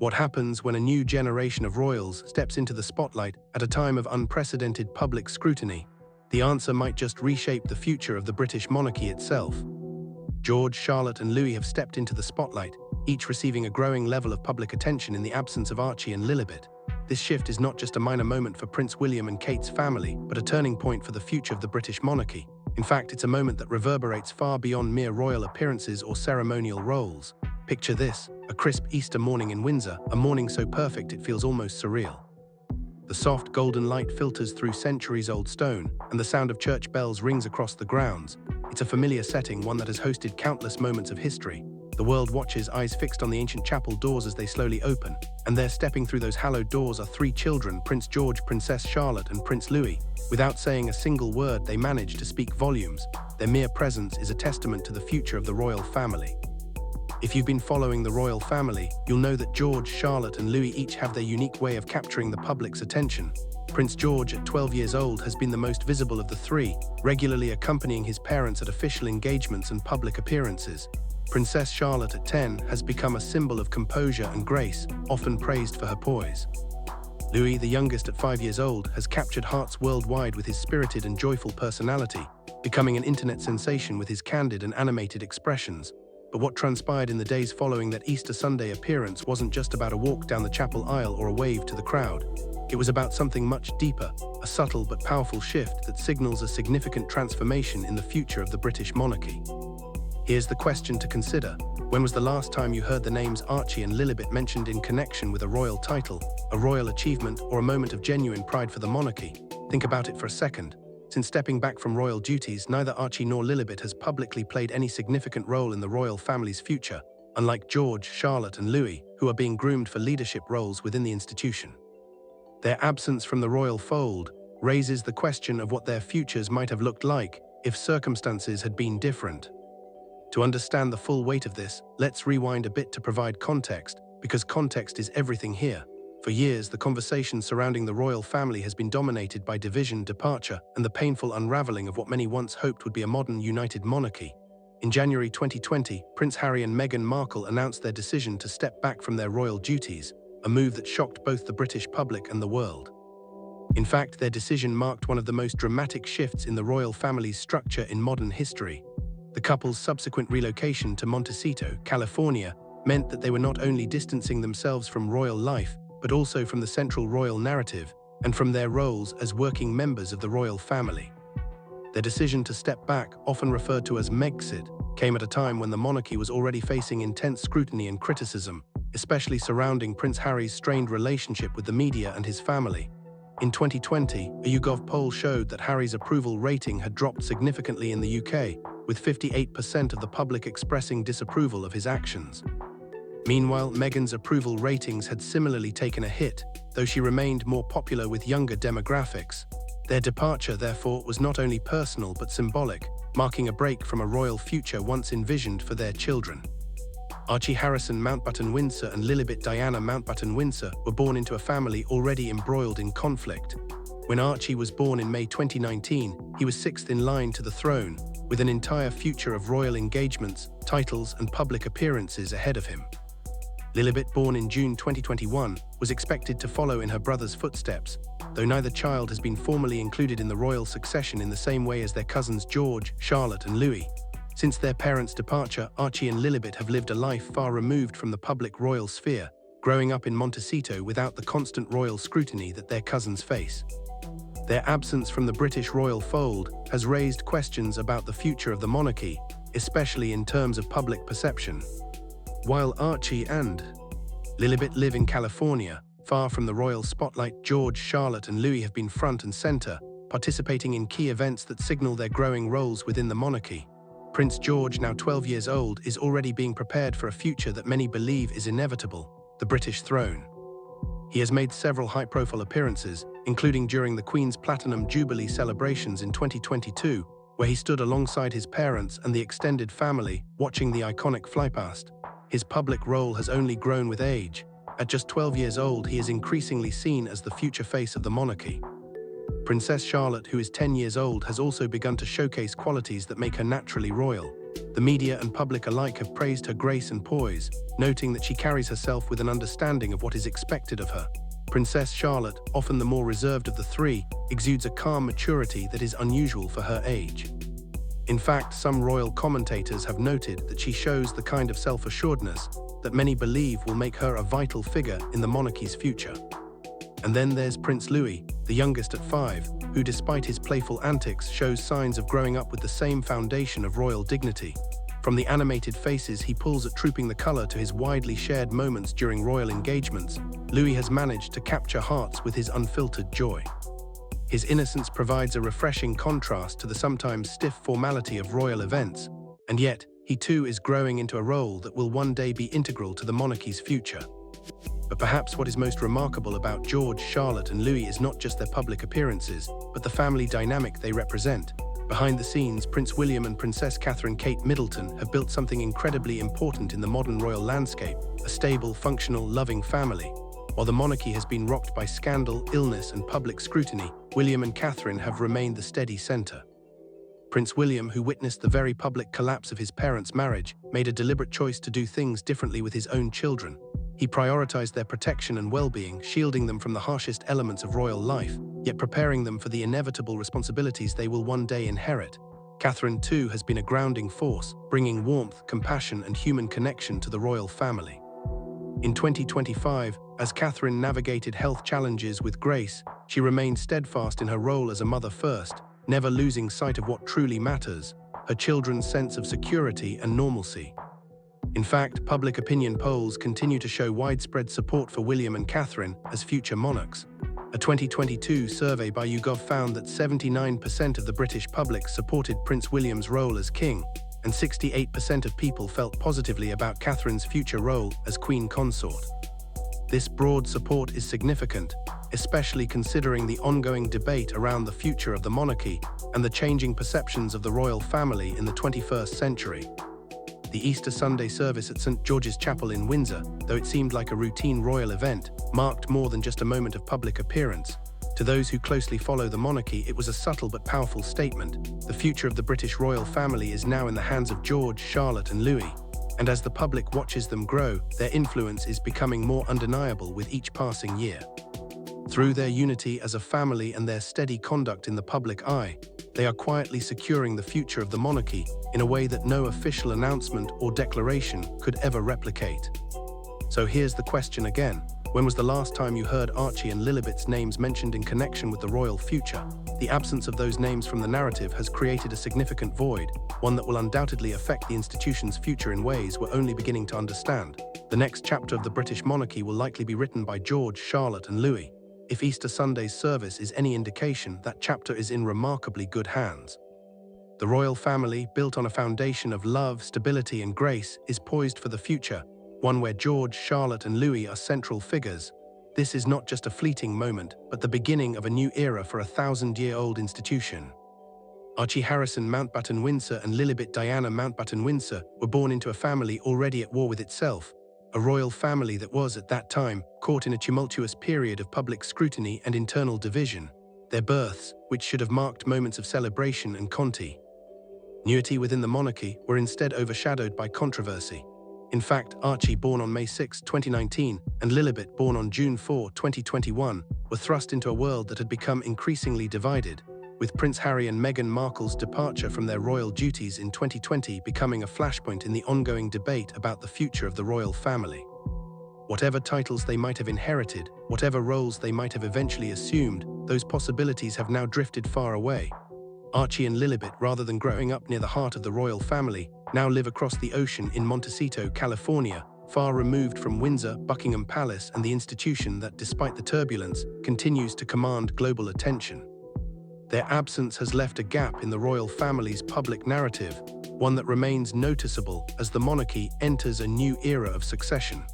What happens when a new generation of royals steps into the spotlight at a time of unprecedented public scrutiny? The answer might just reshape the future of the British monarchy itself. George, Charlotte, and Louis have stepped into the spotlight, each receiving a growing level of public attention in the absence of Archie and Lilibet. This shift is not just a minor moment for Prince William and Kate's family, but a turning point for the future of the British monarchy. In fact, it's a moment that reverberates far beyond mere royal appearances or ceremonial roles. Picture this: a crisp Easter morning in Windsor, a morning so perfect it feels almost surreal. The soft golden light filters through centuries-old stone, and the sound of church bells rings across the grounds. It's a familiar setting, one that has hosted countless moments of history. The world watches, eyes fixed on the ancient chapel doors as they slowly open, and there, stepping through those hallowed doors, are three children: Prince George, Princess Charlotte, and Prince Louis. Without saying a single word, they manage to speak volumes. Their mere presence is a testament to the future of the royal family. If you've been following the royal family, you'll know that George, Charlotte, and Louis each have their unique way of capturing the public's attention. Prince George, at 12 years old, has been the most visible of the three, regularly accompanying his parents at official engagements and public appearances. Princess Charlotte, at 10, has become a symbol of composure and grace, often praised for her poise. Louis, the youngest at 5 years old, has captured hearts worldwide with his spirited and joyful personality, becoming an internet sensation with his candid and animated expressions. But what transpired in the days following that Easter Sunday appearance wasn't just about a walk down the chapel aisle or a wave to the crowd. It was about something much deeper, a subtle but powerful shift that signals a significant transformation in the future of the British monarchy. Here's the question to consider: when was the last time you heard the names Archie and Lilibet mentioned in connection with a royal title, a royal achievement, or a moment of genuine pride for the monarchy? Think about it for a second. Since stepping back from royal duties, neither Archie nor Lilibet has publicly played any significant role in the royal family's future, unlike George, Charlotte, and Louis, who are being groomed for leadership roles within the institution. Their absence from the royal fold raises the question of what their futures might have looked like if circumstances had been different. To understand the full weight of this, let's rewind a bit to provide context, because context is everything here. For years, the conversation surrounding the royal family has been dominated by division, departure, and the painful unraveling of what many once hoped would be a modern, united monarchy. In January 2020, Prince Harry and Meghan Markle announced their decision to step back from their royal duties, a move that shocked both the British public and the world. In fact, their decision marked one of the most dramatic shifts in the royal family's structure in modern history. The couple's subsequent relocation to Montecito, California, meant that they were not only distancing themselves from royal life, but also from the central royal narrative and from their roles as working members of the royal family. Their decision to step back, often referred to as Megxit, came at a time when the monarchy was already facing intense scrutiny and criticism, especially surrounding Prince Harry's strained relationship with the media and his family. In 2020, a YouGov poll showed that Harry's approval rating had dropped significantly in the UK, with 58% of the public expressing disapproval of his actions. Meanwhile, Meghan's approval ratings had similarly taken a hit, though she remained more popular with younger demographics. Their departure, therefore, was not only personal but symbolic, marking a break from a royal future once envisioned for their children. Archie Harrison Mountbatten-Windsor and Lilibet Diana Mountbatten-Windsor were born into a family already embroiled in conflict. When Archie was born in May 2019, he was sixth in line to the throne, with an entire future of royal engagements, titles, and public appearances ahead of him. Lilibet, born in June 2021, was expected to follow in her brother's footsteps, though neither child has been formally included in the royal succession in the same way as their cousins George, Charlotte, and Louis. Since their parents' departure, Archie and Lilibet have lived a life far removed from the public royal sphere, growing up in Montecito without the constant royal scrutiny that their cousins face. Their absence from the British royal fold has raised questions about the future of the monarchy, especially in terms of public perception. While Archie and Lilibet live in California, far from the royal spotlight, George, Charlotte, and Louis have been front and center, participating in key events that signal their growing roles within the monarchy. Prince George, now 12 years old, is already being prepared for a future that many believe is inevitable: the British throne. He has made several high-profile appearances, including during the Queen's Platinum Jubilee celebrations in 2022, where he stood alongside his parents and the extended family, watching the iconic flypast. His public role has only grown with age. At just 12 years old, he is increasingly seen as the future face of the monarchy. Princess Charlotte, who is 10 years old, has also begun to showcase qualities that make her naturally royal. The media and public alike have praised her grace and poise, noting that she carries herself with an understanding of what is expected of her. Princess Charlotte, often the more reserved of the three, exudes a calm maturity that is unusual for her age. In fact, some royal commentators have noted that she shows the kind of self-assuredness that many believe will make her a vital figure in the monarchy's future. And then there's Prince Louis, the youngest at 5, who despite his playful antics shows signs of growing up with the same foundation of royal dignity. From the animated faces he pulls at trooping the color to his widely shared moments during royal engagements, Louis has managed to capture hearts with his unfiltered joy. His innocence provides a refreshing contrast to the sometimes stiff formality of royal events, and yet he too is growing into a role that will one day be integral to the monarchy's future. But perhaps what is most remarkable about George, Charlotte, and Louis is not just their public appearances, but the family dynamic they represent. Behind the scenes, Prince William and Princess Catherine Kate Middleton have built something incredibly important in the modern royal landscape: a stable, functional, loving family. While the monarchy has been rocked by scandal, illness, and public scrutiny, William and Catherine have remained the steady center. Prince William, who witnessed the very public collapse of his parents' marriage, made a deliberate choice to do things differently with his own children. He prioritized their protection and well-being, shielding them from the harshest elements of royal life, yet preparing them for the inevitable responsibilities they will one day inherit. Catherine, too, has been a grounding force, bringing warmth, compassion, and human connection to the royal family. In 2025, as Catherine navigated health challenges with grace, she remained steadfast in her role as a mother first, never losing sight of what truly matters: her children's sense of security and normalcy. In fact, public opinion polls continue to show widespread support for William and Catherine as future monarchs. A 2022 survey by YouGov found that 79% of the British public supported Prince William's role as king, and 68% of people felt positively about Catherine's future role as Queen Consort. This broad support is significant, especially considering the ongoing debate around the future of the monarchy and the changing perceptions of the royal family in the 21st century. The Easter Sunday service at St. George's Chapel in Windsor, though it seemed like a routine royal event, marked more than just a moment of public appearance. To those who closely follow the monarchy, it was a subtle but powerful statement. The future of the British royal family is now in the hands of George, Charlotte, and Louis. And as the public watches them grow, their influence is becoming more undeniable with each passing year. Through their unity as a family and their steady conduct in the public eye, they are quietly securing the future of the monarchy in a way that no official announcement or declaration could ever replicate. So here's the question again. When was the last time you heard Archie and Lilibet's names mentioned in connection with the royal future? The absence of those names from the narrative has created a significant void, one that will undoubtedly affect the institution's future in ways we're only beginning to understand. The next chapter of the British monarchy will likely be written by George, Charlotte, and Louis. If Easter Sunday's service is any indication, that chapter is in remarkably good hands. The royal family, built on a foundation of love, stability, and grace, is poised for the future, one where George, Charlotte, and Louis are central figures. This is not just a fleeting moment, but the beginning of a new era for a 1,000-year-old institution. Archie Harrison Mountbatten-Windsor and Lilibet Diana Mountbatten-Windsor were born into a family already at war with itself, a royal family that was, at that time, caught in a tumultuous period of public scrutiny and internal division. Their births, which should have marked moments of celebration and continuity within the monarchy, were instead overshadowed by controversy. In fact, Archie, born on May 6, 2019, and Lilibet, born on June 4, 2021, were thrust into a world that had become increasingly divided, with Prince Harry and Meghan Markle's departure from their royal duties in 2020 becoming a flashpoint in the ongoing debate about the future of the royal family. Whatever titles they might have inherited, whatever roles they might have eventually assumed, those possibilities have now drifted far away. Archie and Lilibet, rather than growing up near the heart of the royal family, now live across the ocean in Montecito, California, far removed from Windsor, Buckingham Palace, and the institution that, despite the turbulence, continues to command global attention. Their absence has left a gap in the royal family's public narrative, one that remains noticeable as the monarchy enters a new era of succession.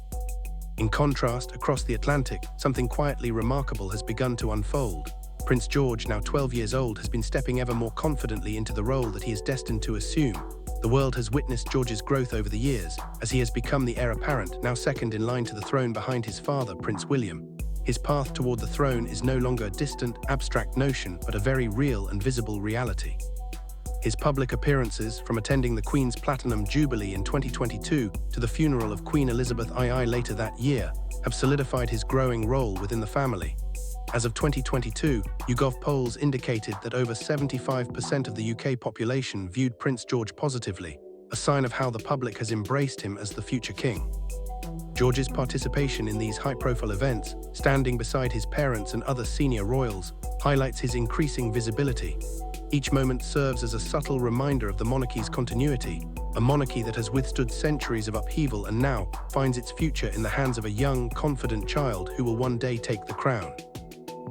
In contrast, across the Atlantic, something quietly remarkable has begun to unfold. Prince George, now 12 years old, has been stepping ever more confidently into the role that he is destined to assume. The world has witnessed George's growth over the years, as he has become the heir apparent, now second in line to the throne behind his father, Prince William. His path toward the throne is no longer a distant, abstract notion, but a very real and visible reality. His public appearances, from attending the Queen's Platinum Jubilee in 2022 to the funeral of Queen Elizabeth II later that year, have solidified his growing role within the family. As of 2022, YouGov polls indicated that over 75% of the UK population viewed Prince George positively, a sign of how the public has embraced him as the future king. George's participation in these high-profile events, standing beside his parents and other senior royals, highlights his increasing visibility. Each moment serves as a subtle reminder of the monarchy's continuity, a monarchy that has withstood centuries of upheaval and now finds its future in the hands of a young, confident child who will one day take the crown.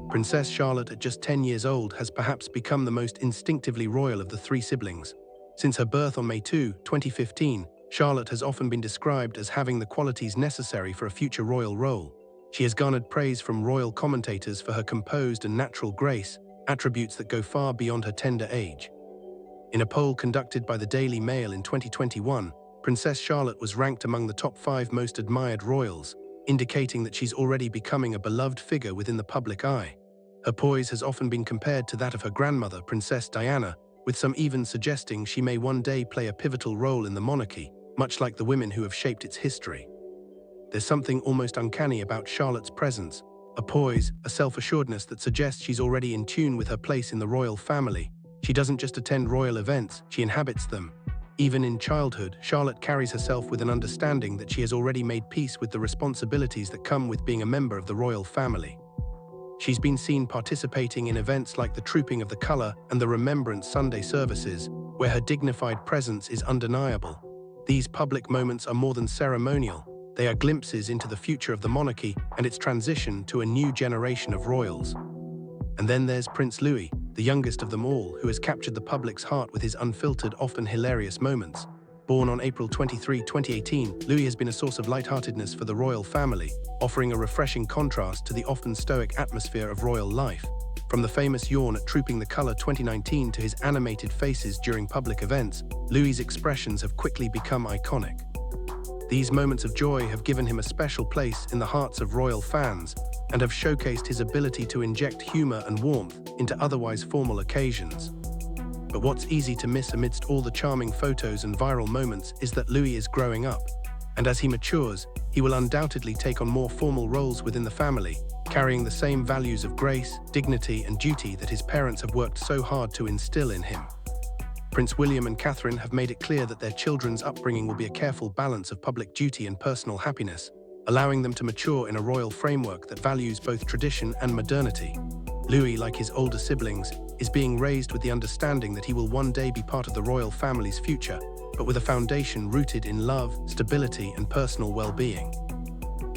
Princess Charlotte, at just 10 years old, has perhaps become the most instinctively royal of the three siblings. Since her birth on May 2, 2015, Charlotte has often been described as having the qualities necessary for a future royal role. She has garnered praise from royal commentators for her composed and natural grace, attributes that go far beyond her tender age. In a poll conducted by the Daily Mail in 2021, Princess Charlotte was ranked among the top 5 most admired royals, indicating that she's already becoming a beloved figure within the public eye. Her poise has often been compared to that of her grandmother, Princess Diana, with some even suggesting she may one day play a pivotal role in the monarchy, much like the women who have shaped its history. There's something almost uncanny about Charlotte's presence, a poise, a self-assuredness that suggests she's already in tune with her place in the royal family. She doesn't just attend royal events, she inhabits them. Even in childhood, Charlotte carries herself with an understanding that she has already made peace with the responsibilities that come with being a member of the royal family. She's been seen participating in events like the Trooping of the Colour and the Remembrance Sunday services, where her dignified presence is undeniable. These public moments are more than ceremonial. They are glimpses into the future of the monarchy and its transition to a new generation of royals. And then there's Prince Louis, the youngest of them all, who has captured the public's heart with his unfiltered, often hilarious moments. Born on April 23, 2018, Louis has been a source of lightheartedness for the royal family, offering a refreshing contrast to the often stoic atmosphere of royal life. From the famous yawn at Trooping the Colour 2019 to his animated faces during public events, Louis's expressions have quickly become iconic. These moments of joy have given him a special place in the hearts of royal fans and have showcased his ability to inject humor and warmth into otherwise formal occasions. But what's easy to miss amidst all the charming photos and viral moments is that Louis is growing up, and as he matures, he will undoubtedly take on more formal roles within the family, carrying the same values of grace, dignity, and duty that his parents have worked so hard to instill in him. Prince William and Catherine have made it clear that their children's upbringing will be a careful balance of public duty and personal happiness, allowing them to mature in a royal framework that values both tradition and modernity. Louis, like his older siblings, is being raised with the understanding that he will one day be part of the royal family's future, but with a foundation rooted in love, stability, and personal well-being.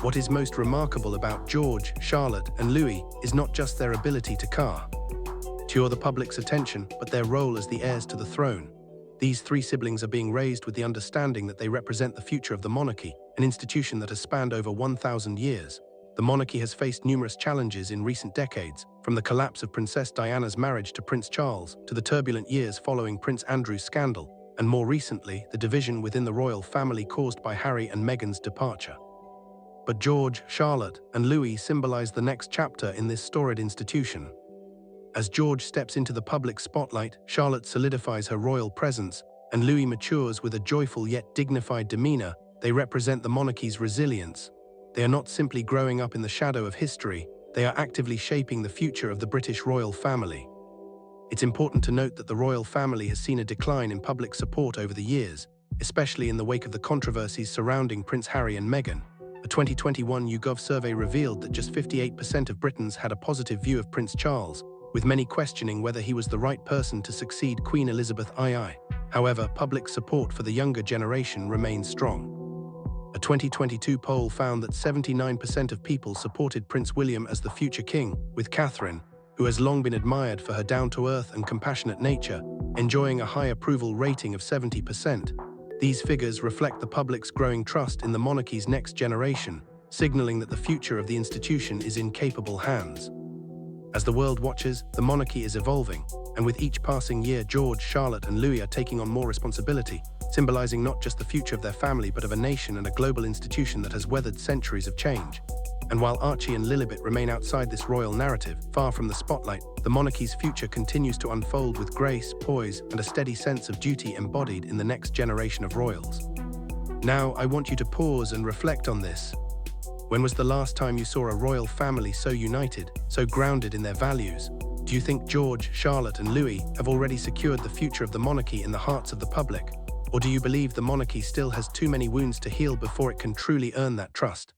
What is most remarkable about George, Charlotte, and Louis is not just their ability to capture the public's attention, but their role as the heirs to the throne. These three siblings are being raised with the understanding that they represent the future of the monarchy, an institution that has spanned over 1,000 years. The monarchy has faced numerous challenges in recent decades, from the collapse of Princess Diana's marriage to Prince Charles to the turbulent years following Prince Andrew's scandal, and more recently, the division within the royal family caused by Harry and Meghan's departure. But George, Charlotte, and Louis symbolize the next chapter in this storied institution. As George steps into the public spotlight, Charlotte solidifies her royal presence, and Louis matures with a joyful yet dignified demeanor. They represent the monarchy's resilience. They are not simply growing up in the shadow of history, they are actively shaping the future of the British royal family. It's important to note that the royal family has seen a decline in public support over the years, especially in the wake of the controversies surrounding Prince Harry and Meghan. A 2021 YouGov survey revealed that just 58% of Britons had a positive view of Prince Charles, with many questioning whether he was the right person to succeed Queen Elizabeth II. However, public support for the younger generation remains strong. A 2022 poll found that 79% of people supported Prince William as the future king, with Catherine, who has long been admired for her down-to-earth and compassionate nature, enjoying a high approval rating of 70%. These figures reflect the public's growing trust in the monarchy's next generation, signaling that the future of the institution is in capable hands. As the world watches, the monarchy is evolving, and with each passing year, George, Charlotte, and Louis are taking on more responsibility, symbolizing not just the future of their family but of a nation and a global institution that has weathered centuries of change. And while Archie and Lilibet remain outside this royal narrative, far from the spotlight, the monarchy's future continues to unfold with grace, poise, and a steady sense of duty embodied in the next generation of royals. Now, I want you to pause and reflect on this. When was the last time you saw a royal family so united, so grounded in their values? Do you think George, Charlotte, and Louis have already secured the future of the monarchy in the hearts of the public? Or do you believe the monarchy still has too many wounds to heal before it can truly earn that trust?